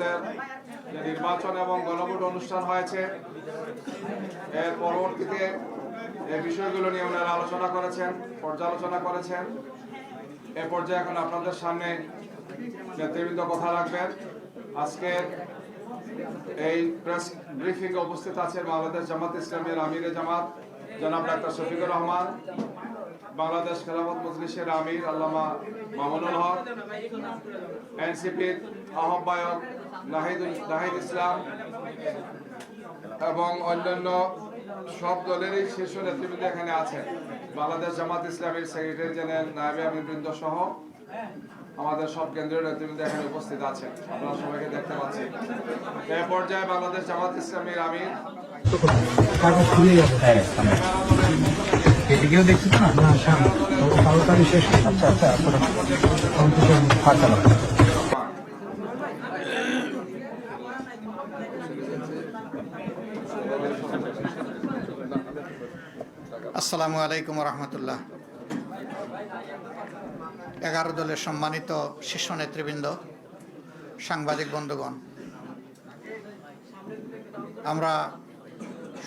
আমাদের যে নির্বাচন এবং গণভোট অনুষ্ঠান হয়েছে এর পরবর্তীতে এই বিষয়গুলো নিয়ে ওনারা আলোচনা করেছেন, পর্যালোচনা করেছেন। এ পর্যায়ে এখন আপনাদের সামনে নেতৃবৃন্দ কথা রাখবেন। আজকে এই প্রেস ব্রিফিং এ উপস্থিত আছেন বাংলাদেশ জামাত ইসলামীর আমিরে জামাত জনাব ডাক্তার শফিকুর রহমান, বাংলাদেশ খেলাফত মজলিসের আমির আল্লামা মামুনুল হক, এনসিপির আহ্বায়ক নাহিদ ইসলাম এবং অন্যান্য সব দলেরই শীর্ষ নেতৃবৃন্দ এখানে আছেন। বাংলাদেশ জামাত ইসলামীর সেক্রেটারি জেনারেল নায়েবে আমিরবৃন্দ সহ আমাদের সব কেন্দ্রীয় নেতৃবৃন্দ এখানে উপস্থিত আছেন, আপনারা সবাইকে দেখতে পাচ্ছেন। এই পর্যায়ে বাংলাদেশ জামাত ইসলামীর আমির এদিকেও দেখছি না তাড়াতাড়ি শেষ। আচ্ছা আচ্ছা আসসালামু আলাইকুম রহমতুল্লাহ। 11 দলের সম্মানিত শীর্ষ নেতৃবৃন্দ, সাংবাদিক বন্ধুগণ, আমরা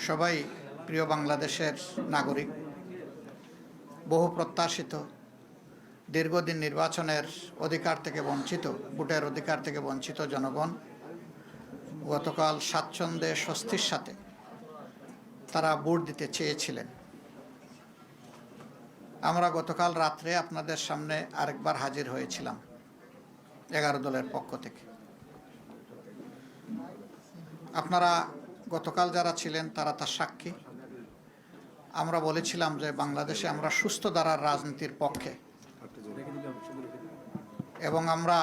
সবাই প্রিয় বাংলাদেশের নাগরিক। বহু প্রত্যাশিত দীর্ঘদিন নির্বাচনের অধিকার থেকে বঞ্চিত, ভোটের অধিকার থেকে বঞ্চিত জনগণ গতকাল স্বাচ্ছন্দ্যে স্বস্তির সাথে তারা ভোট দিতে চেয়েছিলেন। আমরা গতকাল রাত্রে আপনাদের সামনে আরেকবার হাজির হয়েছিলাম 11 দলের পক্ষ থেকে। আপনারা গতকাল যারা ছিলেন তারা তার সাক্ষী। আমরা বলেছিলাম যে বাংলাদেশে আমরা সুস্থ ধারার রাজনীতির পক্ষে এবং আমরা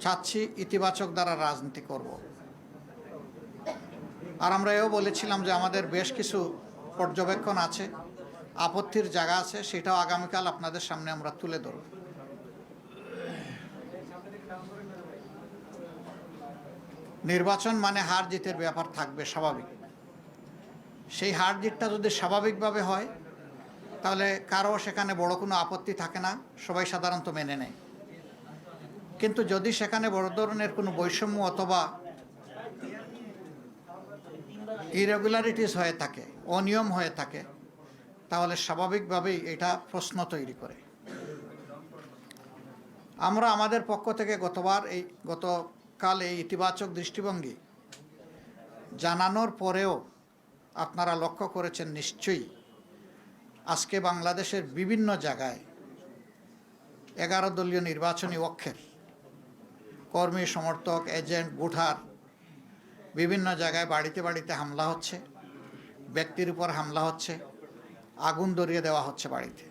চাচ্ছি ইতিবাচক ধারার রাজনীতি করব। আর আমরা এও বলেছিলাম যে আমাদের বেশ কিছু পর্যবেক্ষণ আছে, আপত্তির জায়গা আছে, সেটাও আগামীকাল আপনাদের সামনে আমরা তুলে ধরব। নির্বাচন মানে হার জিতের ব্যাপার থাকবে, স্বাভাবিক। সেই হার জিতটা যদি স্বাভাবিকভাবে হয় তাহলে কারো সেখানে বড় কোনো আপত্তি থাকে না, সবাই সাধারণত মেনে নেয়। কিন্তু যদি সেখানে বড় ধরনের কোনো বৈষম্য অথবা ইরেগুলারিটিস হয়ে থাকে, অনিয়ম হয়ে থাকে, তাহলে স্বাভাবিকভাবেই এটা প্রশ্ন তৈরি করে। আমরা আমাদের পক্ষ থেকে গতকাল এই ইতিবাচক দৃষ্টিভঙ্গি জানানোর পরেও আপনারা লক্ষ্য করেছেন নিশ্চয়ই, আজকে বাংলাদেশের বিভিন্ন জায়গায় 11 দলীয় নির্বাচনী অক্ষের কর্মী, সমর্থক, এজেন্ট, ভোটার বিভিন্ন জায়গায় বাড়িতে বাড়িতে হামলা হচ্ছে, ব্যক্তির উপর হামলা হচ্ছে, আগুন ধরিয়ে দেওয়া হচ্ছে বাড়িতে।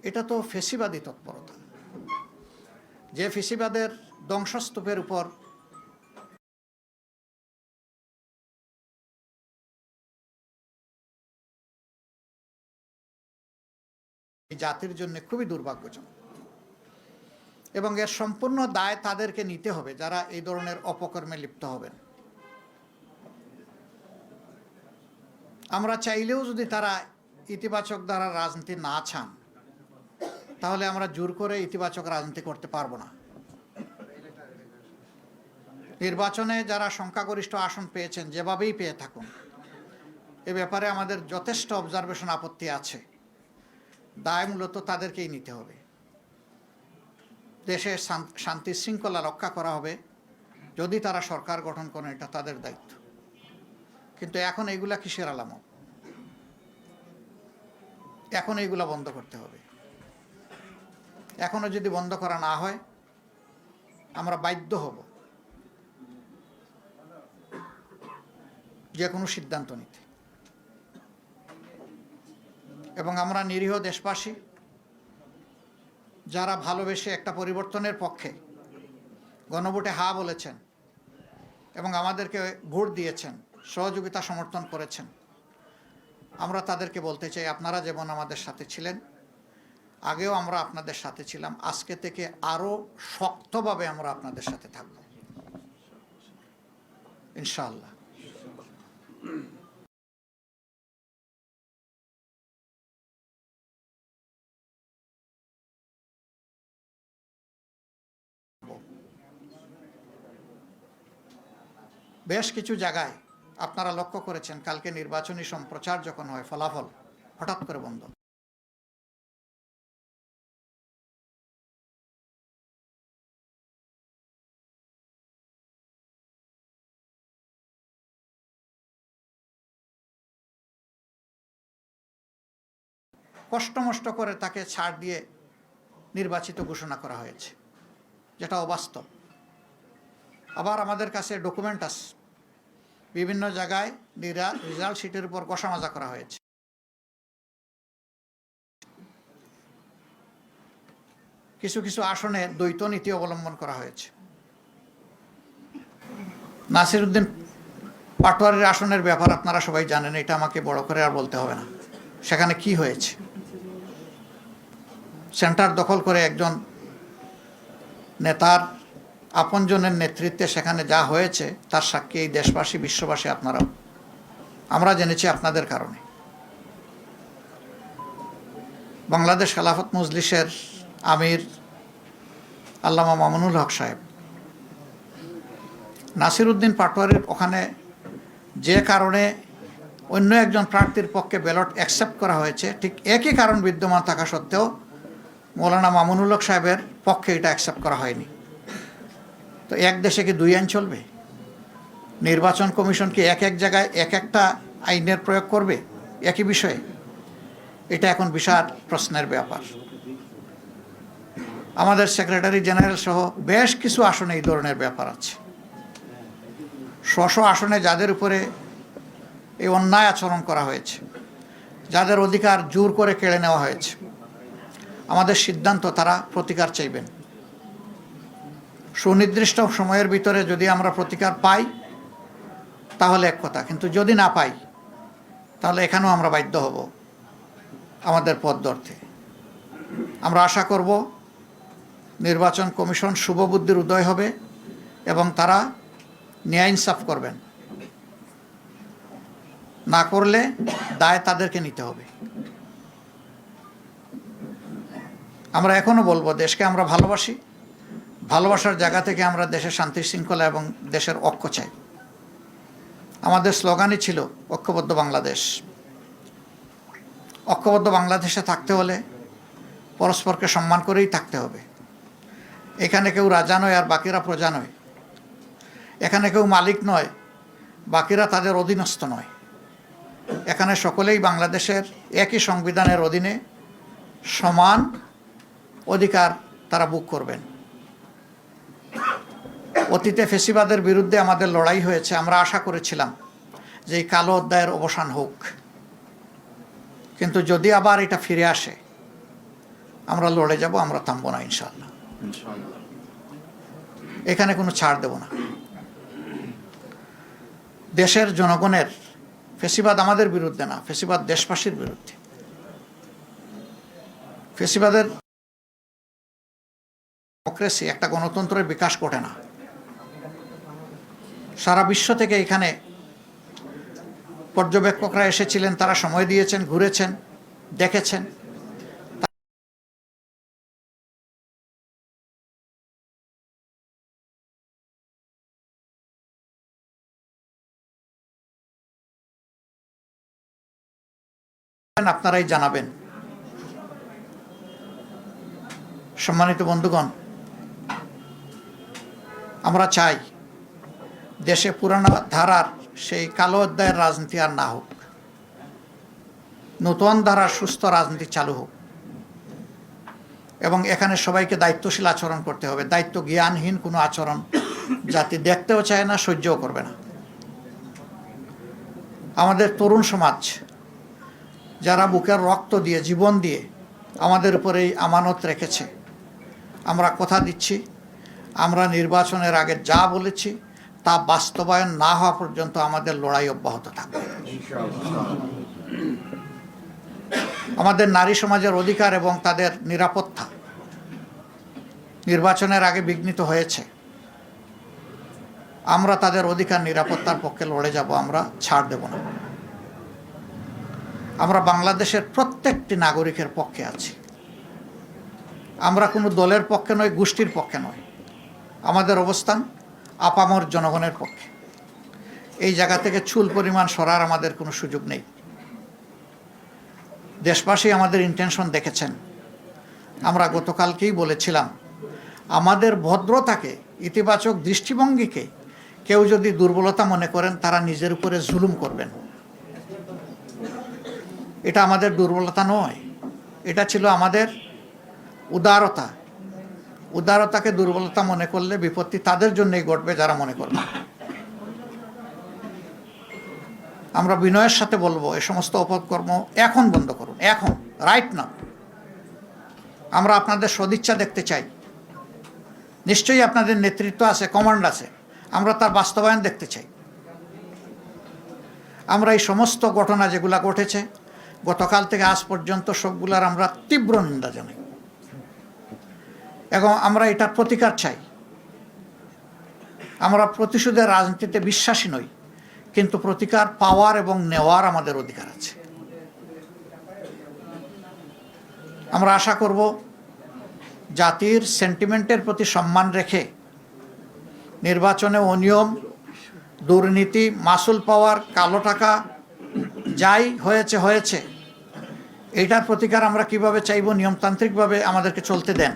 এটা তো ফেসিবাদী তৎপরতা। যে ফেসিবাদের ধ্বংসস্তূপের উপর জাতির জন্য খুবই দুর্ভাগ্যজনক এবং এর সম্পূর্ণ দায় তাদেরকে নিতে হবে যারা এই ধরনের অপকর্মে লিপ্ত হবেন। আমরা চাইলেও যদি তারা ইতিবাচক দ্বারা রাজনীতি না চান তাহলে আমরা জোর করে ইতিবাচক রাজনীতি করতে পারবো না। নির্বাচনে যারা সংখ্যাগরিষ্ঠ আসন পেয়েছেন, যেভাবেই পেয়ে থাকুন, এ ব্যাপারে আমাদের যথেষ্ট অবজারভেশন, আপত্তি আছে। দায় মূলত তাদেরকেই নিতে হবে। দেশের শান্তি শৃঙ্খলা রক্ষা করা হবে যদি তারা সরকার গঠন করেন, এটা তাদের দায়িত্ব। কিন্তু এখন এইগুলা কিসের আলামত? এখন এইগুলা বন্ধ করতে হবে। এখনো যদি বন্ধ করা না হয় আমরা বাধ্য হব যে কোনো সিদ্ধান্ত নিতে। এবং আমরা নিরীহ দেশবাসী যারা ভালোবেসে একটা পরিবর্তনের পক্ষে গণভোটে হা বলেছেন এবং আমাদেরকে ভোট দিয়েছেন, সহযোগিতা সমর্থন করেছেন, আমরা তাদেরকে বলতে চাই, আপনারা যেমন আমাদের সাথে ছিলেন, আগেও আমরা আপনাদের সাথে ছিলাম, আজকে থেকে আরো শক্তভাবে আমরা আপনাদের সাথে থাকব ইনশাআল্লাহ। বেশ কিছু জায়গায় আপনারা লক্ষ্য করেছেন কালকে নির্বাচনী সম্প্রচার যখন হয় ফলাফল হঠাৎ করে বন্ধ। কষ্টমষ্ট করে তাকে ছাড় দিয়ে নির্বাচিত ঘোষণা করা হয়েছে, যেটা অবাস্তব। আবার আমাদের কাছে ডকুমেন্ট আছে, বিভিন্ন জায়গায় রেজাল্ট শিটের উপর কষামাজা করা হয়েছে। কিছু কিছু আসনে দ্বৈত নীতি অবলম্বন করা হয়েছে। নাসিরউদ্দিন পাটোয়ারির আসনের ব্যাপার আপনারা সবাই জানেন, এটা আমাকে বড় করে আর বলতে হবে না। সেখানে কি হয়েছে, সেন্টার দখল করে একজন নেতার আপনজনের নেতৃত্বে সেখানে যা হয়েছে তার সাক্ষী এই দেশবাসী, বিশ্ববাসী, আপনারাও। আমরা জেনেছি আপনাদের কারণে। বাংলাদেশ খেলাফত মজলিসের আমির আল্লামা মামুনুল হক সাহেব নাসিরউদ্দিন পাটোয়ারির ওখানে যে কারণে অন্য একজন প্রার্থীর পক্ষে ব্যালট অ্যাকসেপ্ট করা হয়েছে, ঠিক একই কারণ বিদ্যমান থাকা সত্ত্বেও মৌলানা মামুনুল হক সাহেবের পক্ষে এটা অ্যাকসেপ্ট করা হয়নি। তো এক দেশে কি দুই আইন চলবে? নির্বাচন কমিশন কি এক এক জায়গায় এক একটা আইনের প্রয়োগ করবে একই বিষয়ে? এটা এখন বিশাল প্রশ্নের ব্যাপার। আমাদের সেক্রেটারি জেনারেল সহ বেশ কিছু আসনে এই ধরনের ব্যাপার আছে। স্ব আসনে যাদের উপরে এই অন্যায় আচরণ করা হয়েছে, যাদের অধিকার জোর করে কেড়ে নেওয়া হয়েছে, আমাদের সিদ্ধান্ত তারা প্রতিকার চাইবেন। সুনির্দিষ্ট সময়ের ভিতরে যদি আমরা প্রতিকার পাই তাহলে এক কথা, কিন্তু যদি না পাই তাহলে এখানেও আমরা বাধ্য হব আমাদের পথ ধরতে। আমরা আশা করব নির্বাচন কমিশন শুভবুদ্ধির উদয় হবে এবং তারা ন্যায় ইনসাফ করবেন। না করলে দায় তাদেরকে নিতে হবে। আমরা এখনও বলবো, দেশকে আমরা ভালোবাসি, ভালোবাসার জায়গা থেকে আমরা দেশের শান্তি শৃঙ্খলা এবং দেশের ঐক্য চাই। আমাদের স্লোগানই ছিল ঐক্যবদ্ধ বাংলাদেশ। ঐক্যবদ্ধ বাংলাদেশে থাকতে হলে পরস্পরকে সম্মান করেই থাকতে হবে। এখানে কেউ রাজা নয় আর বাকিরা প্রজা নয়। এখানে কেউ মালিক নয়, বাকিরা তাদের অধীনস্থ নয়। এখানে সকলেই বাংলাদেশের একই সংবিধানের অধীনে সমান অধিকার তারা ভোগ করবেন। অতীতে ফেসিবাদের বিরুদ্ধে আমাদের লড়াই হয়েছে। আমরা আশা করেছিলাম যে এই কালো অধ্যায়ের অবসান হোক, কিন্তু যদি আবার এটা ফিরে আসে আমরা লড়ে যাব, আমরা থামবো না ইনশাআল্লাহ। এখানে কোনো ছাড় দেব না। দেশের জনগণের, ফেসিবাদ আমাদের বিরুদ্ধে না, ফেসিবাদ দেশবাসীর বিরুদ্ধে। ফেসিবাদের ডেমোক্রেসি, একটা গণতন্ত্রের বিকাশ ঘটে না। সারা বিশ্ব থেকে এখানে পর্যবেক্ষকরা এসেছিলেন, তারা সময় দিয়েছেন, ঘুরেছেন, দেখেছেন। আপনারাই জানাবেন। সম্মানিত বন্ধুগণ, আমরা চাই দেশে পুরানো ধারার সেই কালো অধ্যায়ের রাজনীতি আর না হোক, নতুন ধারার সুস্থ রাজনীতি চালু হোক। এবং এখানে সবাইকে দায়িত্বশীল আচরণ করতে হবে। দায়িত্ব জ্ঞানহীন কোনো আচরণ জাতি দেখতেও চায় না, সহ্যও করবে না। আমাদের তরুণ সমাজ যারা বুকের রক্ত দিয়ে, জীবন দিয়ে আমাদের উপরে এই আমানত রেখেছে, আমরা কথা দিচ্ছি, আমরা নির্বাচনের আগে যা বলেছি তা বাস্তবায়ন না হওয়া পর্যন্ত আমাদের লড়াই অব্যাহত থাকবে। আমাদের নারী সমাজের অধিকার এবং তাদের নিরাপত্তা নির্বাচনের আগে বিঘ্নিত হয়েছে। আমরা তাদের অধিকার নিরাপত্তার পক্ষে লড়ে যাব, আমরা ছাড় দেব না। আমরা বাংলাদেশের প্রত্যেকটি নাগরিকের পক্ষে আছি। আমরা কোনো দলের পক্ষে নয়, গোষ্ঠীর পক্ষে নয়। আমাদের অবস্থান আপামর জনগণের পক্ষে। এই জায়গা থেকে চুল পরিমাণ সরার আমাদের কোনো সুযোগ নেই। দেশবাসী আমাদের ইন্টেনশন দেখেছেন। আমরা গতকালকেই বলেছিলাম, আমাদের ভদ্রতাকে, ইতিবাচক দৃষ্টিভঙ্গিকে কেউ যদি দুর্বলতা মনে করেন, তারা নিজের উপরে জুলুম করবেন। এটা আমাদের দুর্বলতা নয়, এটা ছিল আমাদের উদারতা। উদারতাকে দুর্বলতা মনে করলে বিপত্তি তাদের জন্যই ঘটবে যারা মনে করবে। আমরা বিনয়ের সাথে বলবো, এই সমস্ত অপকর্ম এখন বন্ধ করুন, এখন, রাইট না। আমরা আপনাদের সদিচ্ছা দেখতে চাই। নিশ্চয়ই আপনাদের নেতৃত্ব আছে, কমান্ড আছে, আমরা তার বাস্তবায়ন দেখতে চাই। আমরা এই সমস্ত ঘটনা যেগুলা ঘটেছে গতকাল থেকে আজ পর্যন্ত, সবগুলার আমরা তীব্র নিন্দা জানাই এবং আমরা এটার প্রতিকার চাই। আমরা প্রতিশোধের রাজনীতিতে বিশ্বাসী নই, কিন্তু প্রতিকার পাওয়ার এবং নেওয়ার আমাদের অধিকার আছে। আমরা আশা করব জাতির সেন্টিমেন্টের প্রতি সম্মান রেখে নির্বাচনে অনিয়ম, দুর্নীতি, মাসুল পাওয়ার, কালো টাকা যাই হয়েছে এইটার প্রতিকার আমরা কিভাবে চাইব, নিয়মতান্ত্রিকভাবে আমাদেরকে চলতে দেন।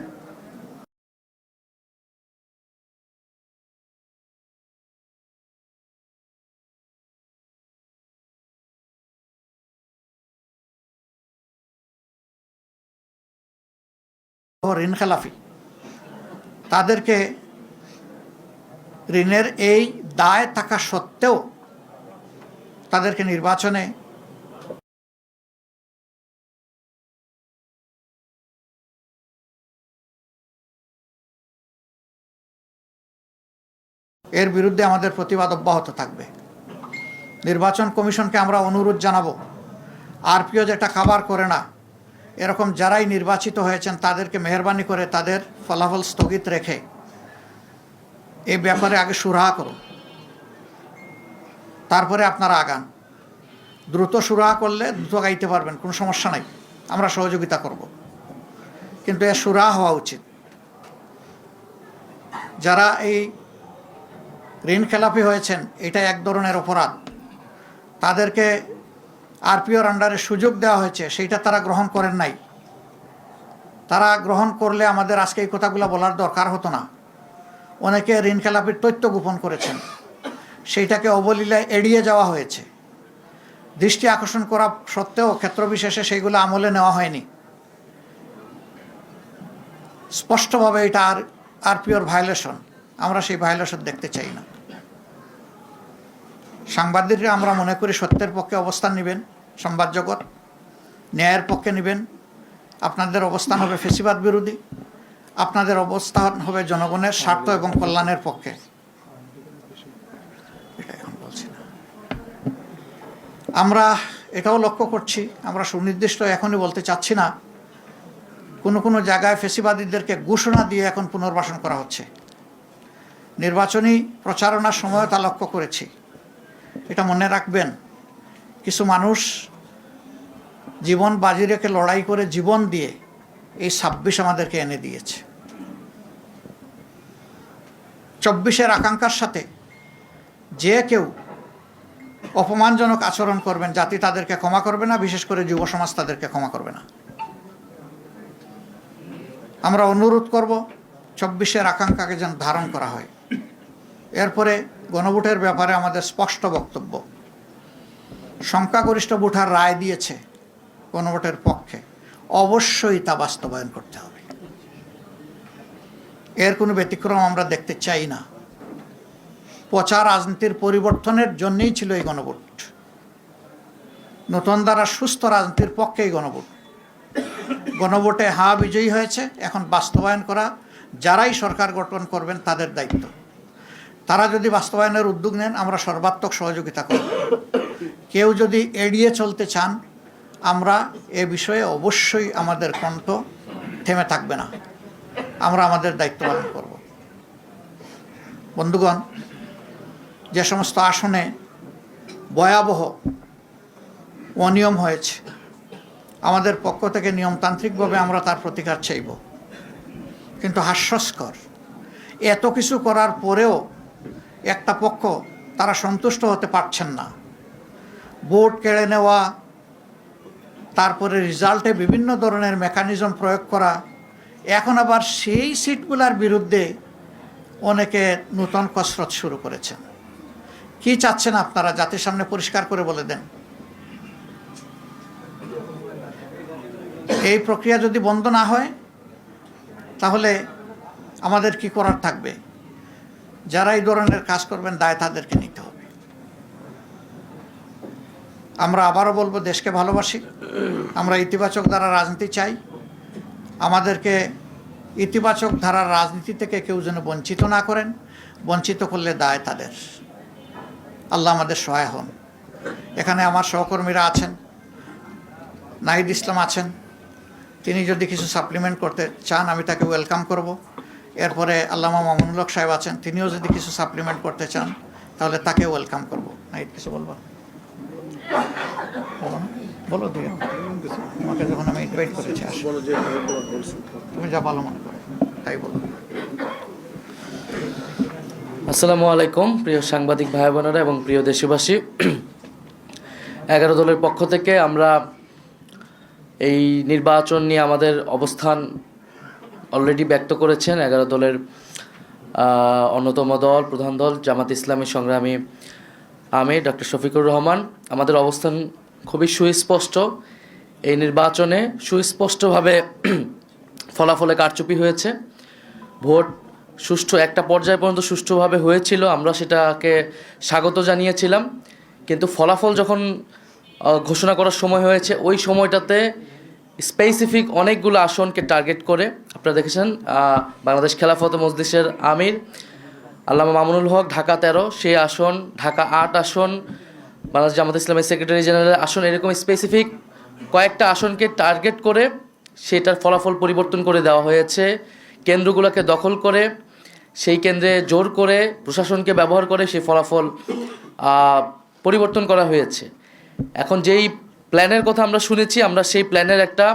ঋণ খেলাফি, তাদেরকে ঋণের এই দায় থাকা সত্ত্বেও তাদেরকে নির্বাচনে এর বিরুদ্ধে আমাদের প্রতিবাদ অব্যাহত থাকবে। নির্বাচন কমিশনকে আমরা অনুরোধ জানাবো, আরপিও যেটা খাবার করে না, এরকম যারাই নির্বাচিত হয়েছেন তাদেরকে মেহরবানি করে তাদের ফলাফল স্থগিত রেখে এই ব্যাপারে আগে সুরাহা করুন, তারপরে আপনারা আগান। দ্রুত সুরাহা করলে দ্রুত গাইতে পারবেন, কোনো সমস্যা নাই, আমরা সহযোগিতা করব। কিন্তু এর সুরাহা হওয়া উচিত। যারা এই ঋণ খেলাপি হয়েছেন, এটা এক ধরনের অপরাধ। তাদেরকে আরপিওর আন্ডারে সুযোগ দেওয়া হয়েছে, সেইটা তারা গ্রহণ করেন নাই। তারা গ্রহণ করলে আমাদের আজকে এই কথাগুলো বলার দরকার হতো না। অনেকে ঋণ খেলাপির তথ্য গোপন করেছেন, সেইটাকে অবলীলায় এড়িয়ে যাওয়া হয়েছে। দৃষ্টি আকর্ষণ করা সত্ত্বেও ক্ষেত্রবিশেষে সেইগুলো আমলে নেওয়া হয়নি। স্পষ্টভাবে এটা আরপিওর ভায়োলেশন, আমরা সেই ভায়োলেশন দেখতে চাই না। সাংবাদিকরা আমরা মনে করি সত্যের পক্ষে অবস্থান নেবেন, সংবাদ জগৎ ন্যায়ের পক্ষে নেবেন। আপনাদের অবস্থান হবে ফ্যাসিবাদ বিরোধী, আপনাদের অবস্থান হবে জনগণের স্বার্থ এবং কল্যাণের পক্ষে। এটা এখন বলছি না। আমরা এটাও লক্ষ্য করছি, আমরা সুনির্দিষ্ট এখনই বলতে চাচ্ছি না, কোনো জায়গায় ফ্যাসিবাদীদেরকে ঘোষণা দিয়ে এখন পুনর্বাসন করা হচ্ছে। নির্বাচনী প্রচারণার সময় তা লক্ষ্য করেছি। এটা মনে রাখবেন, কিছু মানুষ জীবন বাজি রেখে লড়াই করে জীবন দিয়ে এই ২৬ আমাদেরকে এনে দিয়েছে। ২৪-এর আকাঙ্ক্ষার সাথে যে কেউ অপমানজনক আচরণ করবেন, জাতি তাদেরকে ক্ষমা করবে না, বিশেষ করে যুব সমাজ তাদেরকে ক্ষমা করবে না। আমরা অনুরোধ করব ২৪-এর আকাঙ্ক্ষাকে যেন ধারণ করা হয়। এরপরে গণভোটের ব্যাপারে আমাদের স্পষ্ট বক্তব্য। সংখ্যাগরিষ্ঠ ভোটার রায় দিয়েছে গণভোটের পক্ষে, অবশ্যই তা বাস্তবায়ন করতে হবে। এর কোনো ব্যতিক্রম আমরা দেখতে চাই না। পচা রাজনীতির পরিবর্তনের জন্যই ছিল এই গণভোট। নতুন দ্বারা সুস্থ রাজনীতির পক্ষে এই গণভোট। গণভোটে হ্যাঁ বিজয়ী হয়েছে, এখন বাস্তবায়ন করা যারাই সরকার গঠন করবেন তাদের দায়িত্ব। তারা যদি বাস্তবায়নের উদ্যোগ নেন, আমরা সর্বাত্মক সহযোগিতা করব। কেউ যদি এড়িয়ে চলতে চান, আমরা এ বিষয়ে অবশ্যই আমাদের কণ্ঠ থেমে থাকবে না, আমরা আমাদের দায়িত্ব পালন করব। বন্ধুগণ, যে সমস্ত আসনে ভয়াবহ অনিয়ম হয়েছে, আমাদের পক্ষ থেকে নিয়মতান্ত্রিকভাবে আমরা তার প্রতিকার চাইব। কিন্তু হাস্যস্কর, এত কিছু করার পরেও একটা পক্ষ তারা সন্তুষ্ট হতে পারছেন না। ভোট কেড়ে নেওয়া, তারপরে রেজাল্টে বিভিন্ন ধরনের মেকানিজম প্রয়োগ করা, এখন আবার সেই সিটগুলোর বিরুদ্ধে অনেকে নূতন কসরত শুরু করেছেন। কি চাচ্ছেন আপনারা? জাতির সামনে পরিষ্কার করে বলে দেন। এই প্রক্রিয়া যদি বন্ধ না হয় তাহলে আমাদের কি করার থাকবে? যারা এই ধরনের কাজ করবেন দায় তাদেরকে নিতে হবে। আমরা আবারও বলবো, দেশকে ভালোবাসি, আমরা ইতিবাচক ধারার রাজনীতি চাই। আমাদেরকে ইতিবাচক ধারার রাজনীতি থেকে কেউ যেন বঞ্চিত না করেন। বঞ্চিত করলে দায় তাদের। আল্লাহ আমাদের সহায় হন। এখানে আমার সহকর্মীরা আছেন, নাহিদ ইসলাম আছেন, তিনি যদি কিছু সাপ্লিমেন্ট করতে চান আমি তাকে ওয়েলকাম করব। এরপরে আল্লামা মামুনুল হক সাহেব আছেন, তিনিও যদি কিছু সাপ্লিমেন্ট করতে চান তাহলে তাকে ওয়েলকাম করব। নাহিদ কিছু বলবো? বলো দিয়ে তোমাকে যখন আমি ইনভাইট করেছি তুমি যা ভালো মনে করো তাই বলো। আসসালামু আলাইকুম প্রিয় সাংবাদিক ভাই বোনেরা এবং প্রিয় দেশবাসী। 11 দলের পক্ষ থেকে আমরা এই নির্বাচন নিয়ে আমাদের অবস্থান অলরেডি ব্যক্ত করেছেন 11 দলের অন্যতম দল, প্রধান দল জামাত ইসলামী সংগ্রামী আমির ডক্টর শফিকুর রহমান। আমাদের অবস্থান খুবই সুস্পষ্ট। এই নির্বাচনে সুস্পষ্টভাবে ফলাফলে কারচুপি হয়েছে। ভোট সুষ্ঠু একটা পর্যায় পর্যন্ত সুষ্ঠুভাবে হয়েছিল, আমরা সেটাকে স্বাগত জানিয়েছিলাম। কিন্তু ফলাফল যখন ঘোষণা করার সময় হয়েছে, ওই সময়টাতে স্পেসিফিক অনেকগুলো আসনকে টার্গেট করে আপনারা দেখেছেন বাংলাদেশ খেলাফত মজলিসের আমির আল্লামা মামুনুল হক ঢাকা 13, সেই আসন, ঢাকা 8 আসন, বাংলাদেশ জামাত ইসলামের সেক্রেটারি জেনারেলের আসন, এরকম স্পেসিফিক কয়েকটা আসনকে টার্গেট করে সেটার ফলাফল পরিবর্তন করে দেওয়া হয়েছে। কেন্দ্রগুলোকে দখল করে সেই কেন্দ্রে জোর করে প্রশাসনকে ব্যবহার করে সেই ফলাফল পরিবর্তন করা হয়েছে। এখন যেই প্ল্যানের কথা আমরা শুনেছি, আমরা সেই প্ল্যানের একটা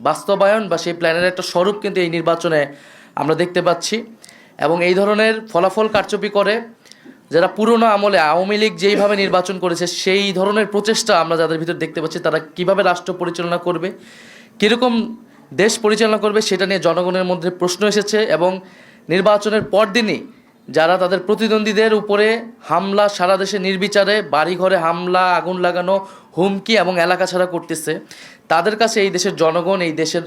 বাস্তবায়ন বা সেই প্ল্যানের একটা স্বরূপ কিন্তু এই নির্বাচনে আমরা দেখতে পাচ্ছি। এবং এই ধরনের ফলাফল কারচুপি করে যারা পুরনো আমলে আওয়ামী লীগ যেইভাবে নির্বাচন করেছে সেই ধরনের প্রচেষ্টা আমরা যাদের ভিতর দেখতে পাচ্ছি, তারা কিভাবে রাষ্ট্র পরিচালনা করবে, কীরকম দেশ পরিচালনা করবে সেটা নিয়ে জনগণের মধ্যে প্রশ্ন এসেছে। এবং নির্বাচনের পরদিনই যারা তাদের প্রতিদ্বন্দ্বীদের উপরে হামলা, সারা দেশে নির্বিচারে বাড়িঘরে হামলা, আগুন লাগানো, হুমকি এবং এলাকা ছাড়া করতেছে, তাদের কাছে এই দেশের জনগণ, এই দেশের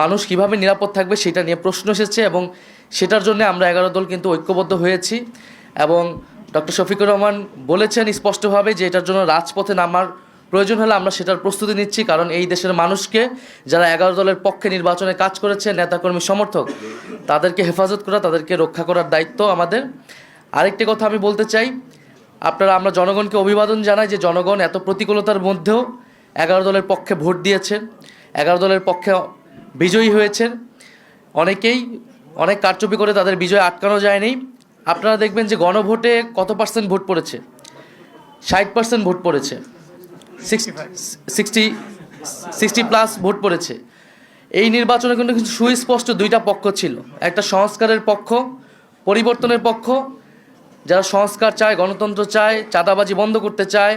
মানুষ কিভাবে নিরাপদ থাকবে সেটা নিয়ে প্রশ্ন এসেছে। এবং সেটার জন্য আমরা 11 দল কিন্তু ঐক্যবদ্ধ হয়েছি। এবং ডক্টর শফিকুর রহমান বলেছেন স্পষ্টভাবে যে এটার জন্য রাজপথে নামার প্রয়োজন হলে আমরা সেটার প্রস্তুতি নিচ্ছি। কারণ এই দেশের মানুষকে, যারা 11 দলের পক্ষে নির্বাচনে কাজ করেছে, নেতাকর্মী সমর্থক, তাদেরকে হেফাজত করা, তাদেরকে রক্ষা করার দায়িত্ব আমাদের। আরেকটি কথা আমি বলতে চাই, আমরা জনগণকে অভিবাদন জানাই যে জনগণ এত প্রতিকূলতার মধ্যেও 11 দলের পক্ষে ভোট দিয়েছেন, 11 দলের পক্ষে বিজয়ী হয়েছেন। অনেকেই অনেক কারচুপি করে তাদের বিজয় আটকানো যায়নি। আপনারা দেখবেন যে গণভোটে কত পার্সেন্ট ভোট পড়েছে? 60% ভোট পড়েছে, 60+ ভোট পড়েছে। এই নির্বাচনে কিন্তু সুস্পষ্ট দুইটা পক্ষ ছিল, একটা সংস্কারের পক্ষ, পরিবর্তনের পক্ষ, যারা সংস্কার চায়, গণতন্ত্র চায়, চাঁদাবাজি বন্ধ করতে চায়,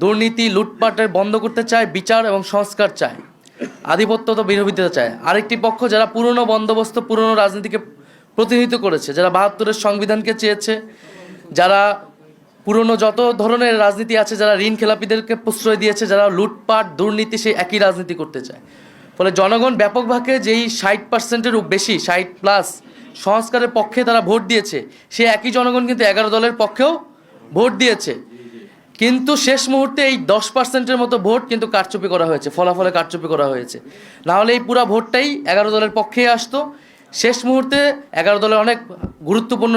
দুর্নীতি লুটপাটের বন্ধ করতে চায়, বিচার এবং সংস্কার চায়, আধিপত্য তো বিরোধিতা চায়। আরেকটি পক্ষ যারা পুরনো বন্দোবস্ত, পুরনো রাজনীতিকে প্রতিনিধিত্ব করেছে, যারা 72-এর সংবিধানকে চেয়েছে, যারা পুরনো যত ধরনের রাজনীতি আছে, যারা ঋণ খেলাপিদেরকে প্রশ্রয় দিয়েছে, যারা লুটপাট দুর্নীতি, সেই একই রাজনীতি করতে চায়। ফলে জনগণ ব্যাপকভাবে যেই 60%-এরও বেশি, 60+ সংস্কারের পক্ষে তারা ভোট দিয়েছে, সেই একই জনগণ কিন্তু 11 দলের পক্ষেও ভোট দিয়েছে। কিন্তু শেষ মুহূর্তে এই 10%-এর মতো ভোট কিন্তু কারচুপি করা হয়েছে, ফলাফলে কারচুপি করা হয়েছে। নাহলে এই পুরো ভোটটাই 11 দলের পক্ষেই আসতো। শেষ মুহূর্তে 11 দলের অনেক গুরুত্বপূর্ণ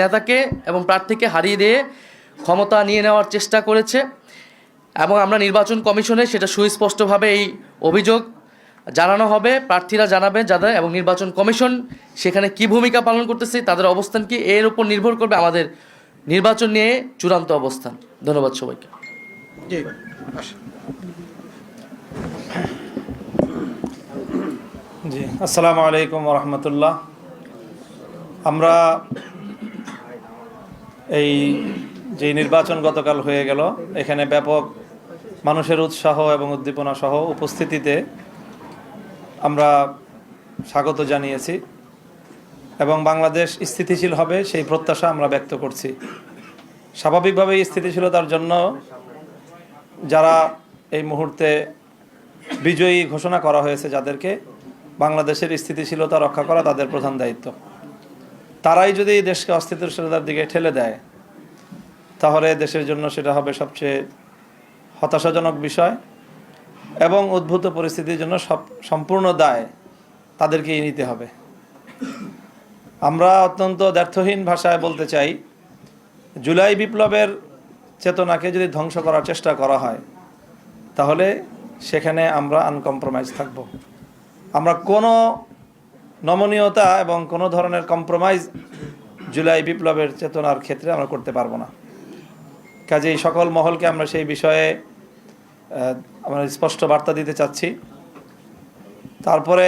নেতাকে এবং প্রার্থীকে হারিয়ে দিয়ে ক্ষমতা নিয়ে নেওয়ার চেষ্টা করেছে। এবং আমরা নির্বাচন কমিশনে সেটা সুস্পষ্টভাবে এই অভিযোগ জানানো হবে, প্রার্থীরা জানাবে যাদের, এবং নির্বাচন কমিশন সেখানে কি ভূমিকা পালন করতেছে, তাদের অবস্থান কি, এর উপর নির্ভর করবে আমাদের নির্বাচন নিয়ে চূড়ান্ত অবস্থান। ধন্যবাদ সবাইকে। জি, আসসালামু আলাইকুম ওরহমতুল্লাহ। আমরা এই যে নির্বাচন গতকাল হয়ে গেল, এখানে ব্যাপক মানুষের উৎসাহ এবং উদ্দীপনা সহ উপস্থিতিতে আমরা স্বাগত জানিয়েছি এবং বাংলাদেশ স্থিতিশীল হবে সেই প্রত্যাশা আমরা ব্যক্ত করছি। স্বাভাবিকভাবেই স্থিতিশীলতার জন্য যারা এই মুহূর্তে বিজয়ী ঘোষণা করা হয়েছে, যাদেরকে বাংলাদেশের স্থিতিশীলতা রক্ষা করা তাদের প্রধান দায়িত্ব, তারাই যদি দেশকে অস্থিতিশীলতার দিকে ঠেলে দেয় তাহলে দেশের জন্য সেটা হবে সবচেয়ে হতাশাজনক বিষয় এবং উদ্ভূত পরিস্থিতির জন্য সম্পূর্ণ দায় তাদেরকেই নিতে হবে। আমরা অত্যন্ত দ্ব্যর্থহীন ভাষায় বলতে চাই, জুলাই বিপ্লবের চেতনাকে যদি ধ্বংস করার চেষ্টা করা হয় তাহলে সেখানে আমরা আনকম্প্রোমাইজ থাকব। আমরা কোনো নমনীয়তা এবং কোনো ধরনের কম্প্রোমাইজ জুলাই বিপ্লবের চেতনার ক্ষেত্রে আমরা করতে পারবো না। কাজেই সকল মহলকে আমরা সেই বিষয়ে আমরা স্পষ্ট বার্তা দিতে চাচ্ছি। তারপরে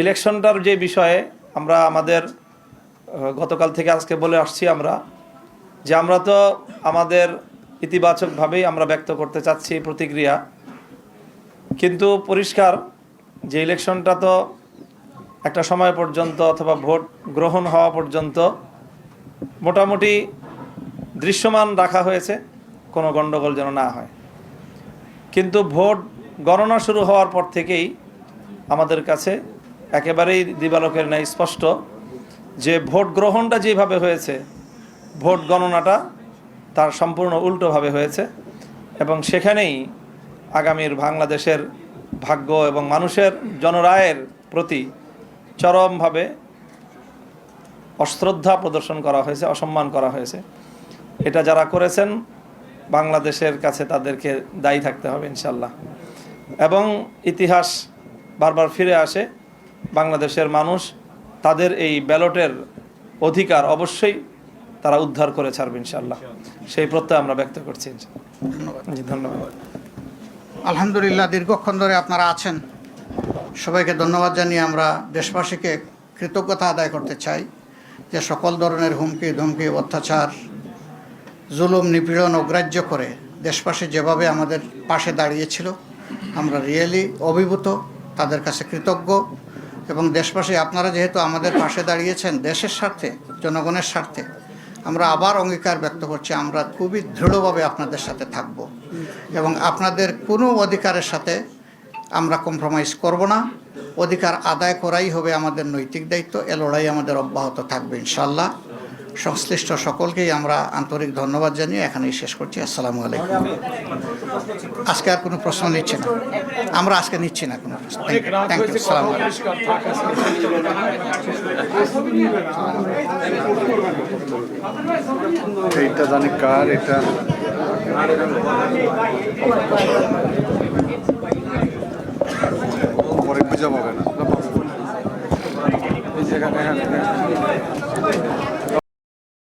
ইলেকশনটার যে বিষয়ে আমরা আমাদের গতকাল থেকে আজকে বলে আসছি আমরা, যে আমরা তো আমাদের ইতিবাচকভাবেই আমরা ব্যক্ত করতে চাচ্ছি প্রতিক্রিয়া, কিন্তু পরিষ্কার যে ইলেকশনটা তো একটা সময় পর্যন্ত অথবা ভোট গ্রহণ হওয়া পর্যন্ত মোটামুটি দৃশ্যমান রাখা হয়েছে, কোনো গণ্ডগোল যেন না হয়। কিন্তু ভোট গণনা শুরু হওয়ার পর থেকেই আমাদের কাছে একেবারেই দিবালোকের ন্যায় স্পষ্ট যে ভোট গ্রহণটা যেভাবে হয়েছে, ভোট গণনাটা তার সম্পূর্ণ উল্টোভাবে হয়েছে এবং সেখানেই আগামীর বাংলাদেশের ভাগ্য এবং মানুষের জনরায়ের প্রতি চরমভাবে অশ্রদ্ধা প্রদর্শন করা হয়েছে, অসম্মান করা হয়েছে। এটা যারা করেছেন বাংলাদেশের কাছে তাদেরকে দায়ী থাকতে হবে ইনশাল্লাহ। এবং ইতিহাস বারবার ফিরে আসে, বাংলাদেশের মানুষ তাদের এই ব্যালটের অধিকার অবশ্যই তারা উদ্ধার করে ছাড়বে ইনশাল্লাহ, সেই প্রত্যয় আমরা ব্যক্ত করছি। জি, ধন্যবাদ। আলহামদুলিল্লাহ, দীর্ঘক্ষণ ধরে আপনারা আছেন, সবাইকে ধন্যবাদ জানিয়ে আমরা দেশবাসীকে কৃতজ্ঞতা আদায় করতে চাই যে সকল ধরনের হুমকি ধমকি অত্যাচার জুলুম নিপীড়ন অগ্রাহ্য করে দেশবাসী যেভাবে আমাদের পাশে দাঁড়িয়েছিল, আমরা রিয়েলি অভিভূত, তাদের কাছে কৃতজ্ঞ। এবং দেশবাসী আপনারা যেহেতু আমাদের পাশে দাঁড়িয়েছেন দেশের স্বার্থে, জনগণের স্বার্থে, আমরা আবার অঙ্গীকার ব্যক্ত করছি আমরা খুবই দৃঢ়ভাবে আপনাদের সাথে থাকব এবং আপনাদের কোনো অধিকারের সাথে আমরা কম্প্রোমাইজ করব না। অধিকার আদায় করাই হবে আমাদের নৈতিক দায়িত্ব। এ লড়াই আমাদের অব্যাহত থাকবে ইনশাআল্লাহ। সংশ্লিষ্ট সকলকেই আমরা আন্তরিক ধন্যবাদ জানিয়ে এখানেই শেষ করছি। আসসালামু আলাইকুম। আজকে আর কোনো প্রশ্ন নিচ্ছি না, আমরা আজকে নিচ্ছি না কোনো প্রশ্ন। Thank you. আসসালামু আলাইকুম। এইটা জানি কার এটা